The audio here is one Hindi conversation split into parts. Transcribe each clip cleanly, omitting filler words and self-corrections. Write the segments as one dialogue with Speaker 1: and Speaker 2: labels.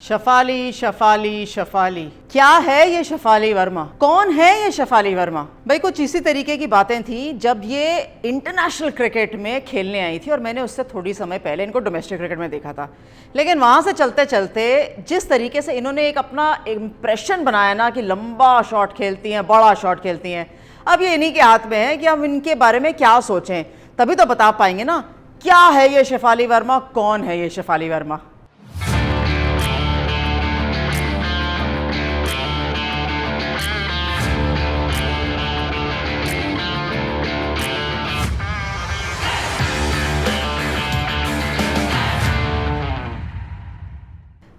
Speaker 1: शफाली शफाली शफाली, क्या है ये शफाली वर्मा? कौन है ये शफाली वर्मा? भाई कुछ इसी तरीके की बातें थी जब ये इंटरनेशनल क्रिकेट में खेलने आई थी और मैंने उससे थोड़ी समय पहले इनको डोमेस्टिक क्रिकेट में देखा था। लेकिन वहां से चलते चलते जिस तरीके से इन्होंने एक अपना इम्प्रेशन बनाया ना कि लंबा शॉट खेलती हैं, बड़ा शॉट खेलती हैं, अब ये इन्हीं के हाथ में है कि हम इनके बारे में क्या सोचें, तभी तो बता पाएंगे ना क्या है ये शफाली वर्मा, कौन है ये शफाली वर्मा।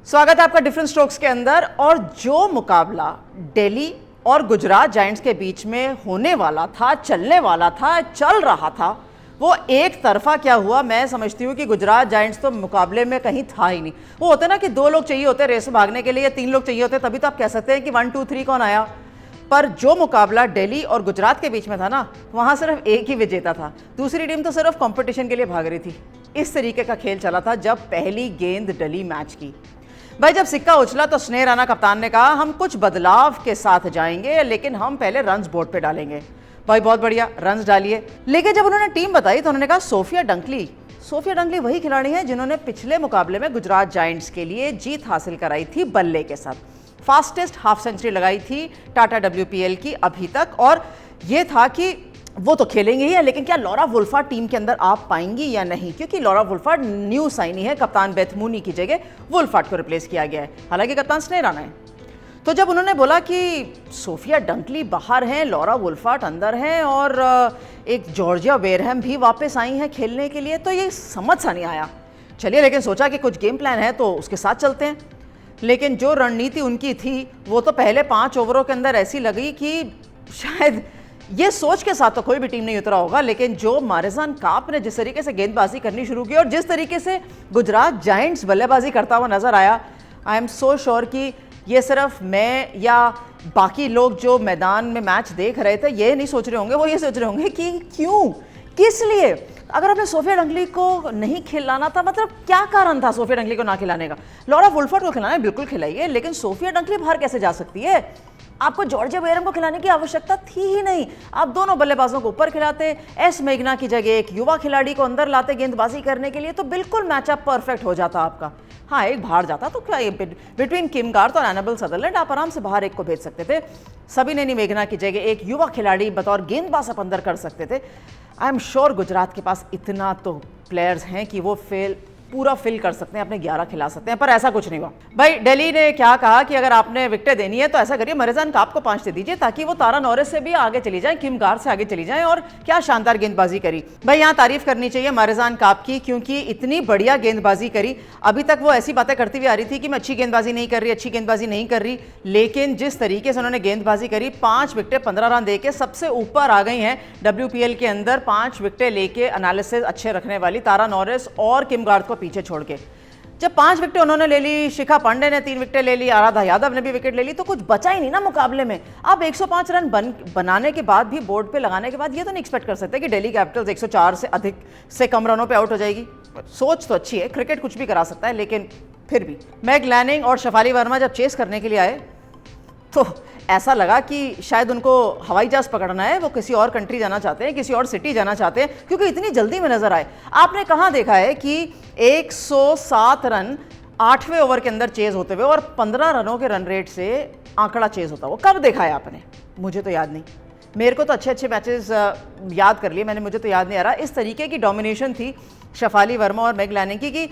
Speaker 1: स्वागत है आपका डिफरेंट स्ट्रोक्स के अंदर। और जो मुकाबला दिल्ली और गुजरात जायंट्स के बीच में होने वाला था, चलने वाला था, चल रहा था, वो एक तरफा क्या हुआ, मैं समझती हूँ कि गुजरात जायंट्स तो मुकाबले में कहीं था ही नहीं। वो होते ना कि दो लोग चाहिए होते रेस में भागने के लिए, या तीन लोग चाहिए होते, तभी तो आप कह सकते हैं कि 1 2 3 कौन आया। पर जो मुकाबला दिल्ली और गुजरात के बीच में था ना, वहाँ सिर्फ एक ही विजेता था, दूसरी टीम तो सिर्फ कंपटीशन के लिए भाग रही थी। इस तरीके का खेल चला था जब पहली गेंद डली मैच की। भाई जब सिक्का उछला तो स्नेह राणा कप्तान ने कहा हम कुछ बदलाव के साथ जाएंगे, लेकिन हम पहले रन्स बोर्ड पे डालेंगे। भाई बहुत बढ़िया, रन्स डालिए। लेकिन जब उन्होंने टीम बताई तो उन्होंने कहा सोफिया डंकली वही खिलाड़ी हैं जिन्होंने पिछले मुकाबले में गुजरात जायंट्स के लिए जीत हासिल कराई थी बल्ले के साथ, फास्टेस्ट हाफ सेंचुरी लगाई थी टाटा WPL की अभी तक। और ये था कि वो तो खेलेंगे ही है, लेकिन क्या लॉरा वुल्फार्ड टीम के अंदर आ पाएंगी या नहीं, क्योंकि लॉरा वुल्फार्ड न्यू साइनी है, कप्तान बेथ मूनी की जगह वुल्फार्ड को रिप्लेस किया गया है, हालांकि कप्तान स्नेह राणा है। तो जब उन्होंने बोला कि सोफिया डंकली बाहर हैं, लॉरा वुल्फार्ड अंदर हैं और एक जॉर्जिया वेरहम भी वापस आई हैं खेलने के लिए, तो ये समझ सा नहीं आया। चलिए, लेकिन सोचा कि कुछ गेम प्लान है तो उसके साथ चलते हैं। लेकिन जो रणनीति उनकी थी वो तो पहले 5 ओवरों के अंदर ऐसी लगी कि शायद ये सोच के साथ तो कोई भी टीम नहीं उतरा होगा, लेकिन जो मारिजान काप ने जिस तरीके से गेंदबाजी करनी शुरू की और जिस तरीके से गुजरात जायंट्स बल्लेबाजी करता हुआ नजर आया, आई एम सो श्योर कि ये सिर्फ मैं या बाकी लोग जो मैदान में मैच देख रहे थे ये नहीं सोच रहे होंगे, वो ये सोच रहे होंगे कि क्यों, किस लिए। अगर आपने सोफिया डंकली को नहीं खिलाना था, मतलब क्या कारण था सोफिया डंकली को ना खिलाने का? लॉरा वुल्फार्ड को खिलाना है, बिल्कुल खिलाइए, लेकिन सोफिया डंकली बाहर कैसे जा सकती है? आपको जॉर्जिया वेरहम को खिलाने की आवश्यकता थी ही नहीं। आप दोनों बल्लेबाजों को ऊपर खिलाते, एस मेघना की जगह एक युवा खिलाड़ी को अंदर लाते गेंदबाजी करने के लिए, तो बिल्कुल मैचअप परफेक्ट हो जाता आपका। हाँ, एक बाहर जाता तो क्या, बिटवीन किम गार्थ और एनाबेल सदरलैंड आप आराम से बाहर एक को भेज सकते थे। सबिनेनी मेघना की जगह एक युवा खिलाड़ी बतौर गेंदबाज आप अंदर कर सकते थे। आई एम श्योर गुजरात के पास इतना तो प्लेयर्स हैं कि वो पूरा फिल कर सकते हैं, अपने 11 खिला सकते हैं, पर ऐसा कुछ नहीं हुआ। भाई दिल्ली ने क्या कहा कि अगर आपने विकेटें देनी है तो ऐसा करिए, मारिजान काप को 5 दे दीजिए ताकि वो तारा नॉरिस से भी आगे चली जाए, किम गार्थ से आगे चली जाए। और क्या शानदार गेंदबाजी करी। भाई यहाँ तारीफ करनी चाहिए मारिजान काप की, क्योंकि इतनी बढ़िया गेंदबाजी करी। अभी तक वो ऐसी बातें करती हुई आ रही थी कि मैं अच्छी गेंदबाजी नहीं कर रही, लेकिन जिस तरीके से उन्होंने गेंदबाजी करी, 5 विकेटें 15 रन देके सबसे ऊपर आ गई हैं WPL के अंदर, 5 विकेटें लेके एनालिसिस अच्छे रखने वाली तारा नॉरिस और किम गार्थ को पीछे छोड़ के। जब 5 विकेटें उन्होंने ले ली, शिखा पांडे ने 3 विकेटें ले ली, आराध्या यादव ने भी विकेट ले ली, तो कुछ बचा ही नहीं ना मुकाबले में। आप 105 रन बनाने के बाद भी, बोर्ड पे लगाने के बाद, ये तो नहीं एक्सपेक्ट कर सकते कि दिल्ली कैपिटल्स 104 से अधिक से कम रनों पे आउट हो जाएगी। सोच तो अच्छी है, क्रिकेट कुछ भी करा सकता है, लेकिन फिर भी मैग लैनिंग और शफाली वर्मा जब चेस करने के लिए आए तो ऐसा लगा कि शायद उनको हवाई जहाज पकड़ना है, वो किसी और कंट्री जाना चाहते हैं, किसी और सिटी जाना चाहते हैं, क्योंकि इतनी जल्दी में नजर आए। आपने कहाँ देखा है कि 107 रन 8वें ओवर के अंदर चेज होते हुए और 15 रनों के रन रेट से आंकड़ा चेज होता, वो कब देखा है आपने? मुझे तो याद नहीं। मेरे को तो अच्छे मैचेस याद कर लिए मैंने, मुझे तो याद नहीं आ रहा। इस तरीके की डोमिनेशन थी शफाली वर्मा और मेग लैनिंग की कि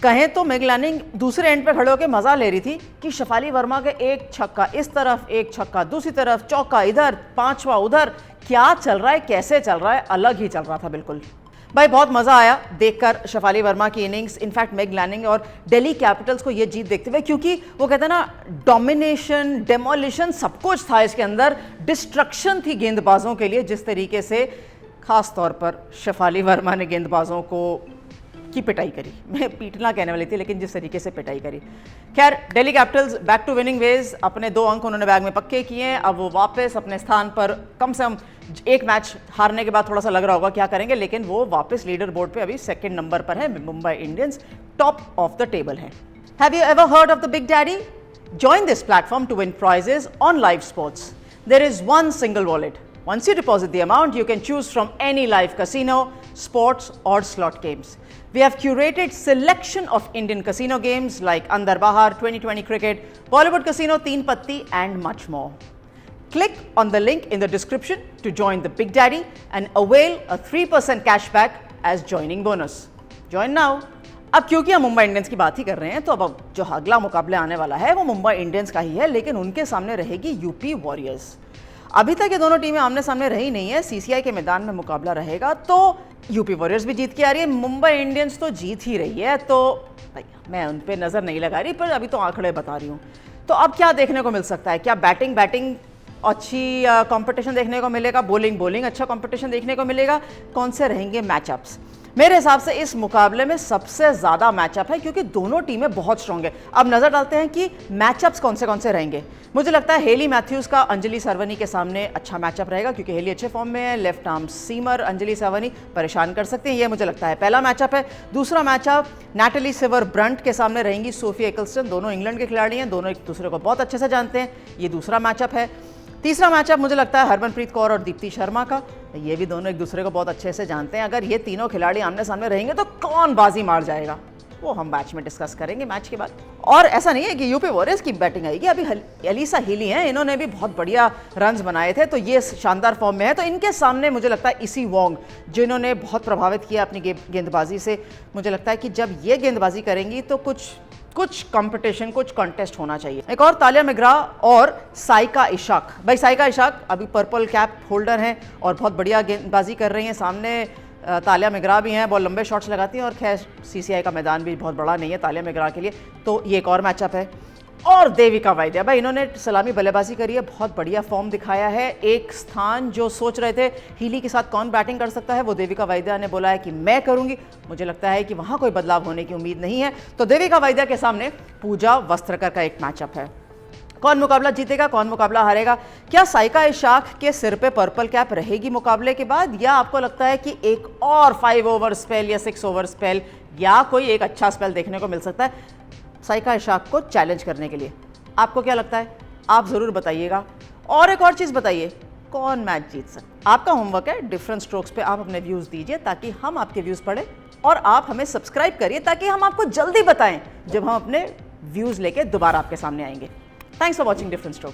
Speaker 1: कहें तो मेग लैनिंग दूसरे एंड पे खड़े होकर मजा ले रही थी कि शफाली वर्मा के एक छक्का इस तरफ, एक छक्का दूसरी तरफ, चौका इधर, 5वां उधर, क्या चल रहा है, कैसे चल रहा है, अलग ही चल रहा था बिल्कुल। भाई बहुत मजा आया देखकर शफाली वर्मा की इनिंग्स, इनफैक्ट मेग लैनिंग और दिल्ली कैपिटल्स को ये जीत देखते हुए, क्योंकि वो कहते हैं ना डोमिनेशन, डेमोलिशन, सब कुछ था इसके अंदर, डिस्ट्रक्शन थी गेंदबाजों के लिए। जिस तरीके से खास तौर पर शफाली वर्मा ने गेंदबाजों को की पिटाई करी, मैं पीटना कहने वाली थी, लेकिन जिस तरीके से पिटाई करी। खैर, Delhi Capitals back to winning ways, अपने 2 अंक उन्होंने बैग में पक्के किए हैं। अब वो वापस अपने स्थान पर, कम से कम एक मैच हारने के बाद थोड़ा सा लग रहा होगा क्या करेंगे, लेकिन वो वापस लीडर बोर्ड पे अभी 2nd नंबर पर है। Mumbai Indians top of the table है। Have you ever heard of the Big Daddy? Join this platform to win prizes on live sports. There is one single wallet. Once you deposit the amount, you can choose from any live casino, sports or slot games. We have curated selection of Indian casino games like Andar Bahar, 2020 cricket, Bollywood casino, Teen Patti and much more. Click on the link in the description to join the Big Daddy and avail a 3% cashback as joining bonus. Join now. अब क्योंकि हम मुंबई इंडियंस की बात ही कर रहे हैं तो अब जो अगला मुकाबला आने वाला है वो मुंबई इंडियंस का ही है, लेकिन उनके सामने रहेगी यूपी वॉरियर्स। अभी तक ये दोनों टीमें आमने सामने रही नहीं है। सीसीआई के मैदान में मुकाबला रहेगा तो यूपी वॉरियर्स भी जीत के आ रही है, मुंबई इंडियंस तो जीत ही रही है। तो मैं उन पर नज़र नहीं लगा रही, पर अभी तो आंकड़े बता रही हूँ। तो अब क्या देखने को मिल सकता है? क्या बैटिंग अच्छी कंपटीशन देखने को मिलेगा, बॉलिंग अच्छा कंपटीशन देखने को मिलेगा? कौन से रहेंगे मैचअप्स? मेरे हिसाब से इस मुकाबले में सबसे ज़्यादा मैचअप है क्योंकि दोनों टीमें बहुत स्ट्रॉन्ग है। अब नज़र डालते हैं कि मैचअप्स कौन से रहेंगे। मुझे लगता है हेली मैथ्यूज़ का अंजलि सरवनी के सामने अच्छा मैचअप रहेगा क्योंकि हेली अच्छे फॉर्म में है। Left arm seamer Anjali Sarvani परेशान कर सकते हैं, ये मुझे लगता है पहला मैचअप है। दूसरा मैचअप नैटली सिवर ब्रंट के सामने रहेंगी सोफी एकल्स्टन। दोनों इंग्लैंड के खिलाड़ी हैं, दोनों एक दूसरे को बहुत अच्छे से जानते हैं, ये दूसरा मैचअप है। तीसरा मैचअप मुझे लगता है हरमनप्रीत कौर और दीप्ति शर्मा का, ये भी दोनों एक दूसरे को बहुत अच्छे से जानते हैं। अगर ये तीनों खिलाड़ी आमने सामने रहेंगे तो कौन बाजी मार जाएगा वो हम मैच में डिस्कस करेंगे मैच के बाद। और ऐसा नहीं है कि यूपी वॉरियर्स की बैटिंग आएगी, अभी एलिसा हीली हैं, इन्होंने भी बहुत बढ़िया रन्स बनाए थे तो ये शानदार फॉर्म में है। तो इनके सामने मुझे लगता है इसी वोंग जिन्होंने बहुत प्रभावित किया अपनी गेंदबाजी से, मुझे लगता है कि जब ये गेंदबाजी करेंगी तो कुछ कंपटीशन, कुछ कॉन्टेस्ट होना चाहिए। एक और तालिया मिग्रा और साइका इशाक। भाई साइका इशाक अभी पर्पल कैप होल्डर हैं और बहुत बढ़िया गेंदबाजी कर रही हैं। सामने तालिया मिग्रा भी हैं, बहुत लंबे शॉट्स लगाती हैं और खैर सीसीआई का मैदान भी बहुत बड़ा नहीं है तालिया मिग्रा के लिए, तो ये एक और मैचअप है। और देविका वैद्या, भाई इन्होंने सलामी बल्लेबाजी करी है, बहुत बढ़िया फॉर्म दिखाया है। एक स्थान जो सोच रहे थे हीली के साथ कौन बैटिंग कर सकता है, वो देविका वैद्या ने बोला है कि मैं करूंगी। मुझे लगता है कि वहां कोई बदलाव होने की उम्मीद नहीं है। तो देविका वैद्या के सामने पूजा वस्त्रकर का एक मैचअप है। कौन मुकाबला जीतेगा, कौन मुकाबला हारेगा? क्या साइका इशाक के सिर पे पर्पल कैप रहेगी मुकाबले के बाद, या आपको लगता है कि एक और 5 ओवर स्पेल या 6 ओवर स्पेल या कोई एक अच्छा स्पेल देखने को मिल सकता है साइका इशाक को चैलेंज करने के लिए? आपको क्या लगता है? आप ज़रूर बताइएगा। और एक और चीज़ बताइए, कौन मैच जीत सकता? आपका होमवर्क है, डिफरेंट स्ट्रोक्स पे आप अपने व्यूज़ दीजिए ताकि हम आपके व्यूज़ पढ़ें, और आप हमें सब्सक्राइब करिए ताकि हम आपको जल्दी बताएं जब हम अपने व्यूज़ लेके दोबारा आपके सामने आएंगे। Thanks for watching different strokes.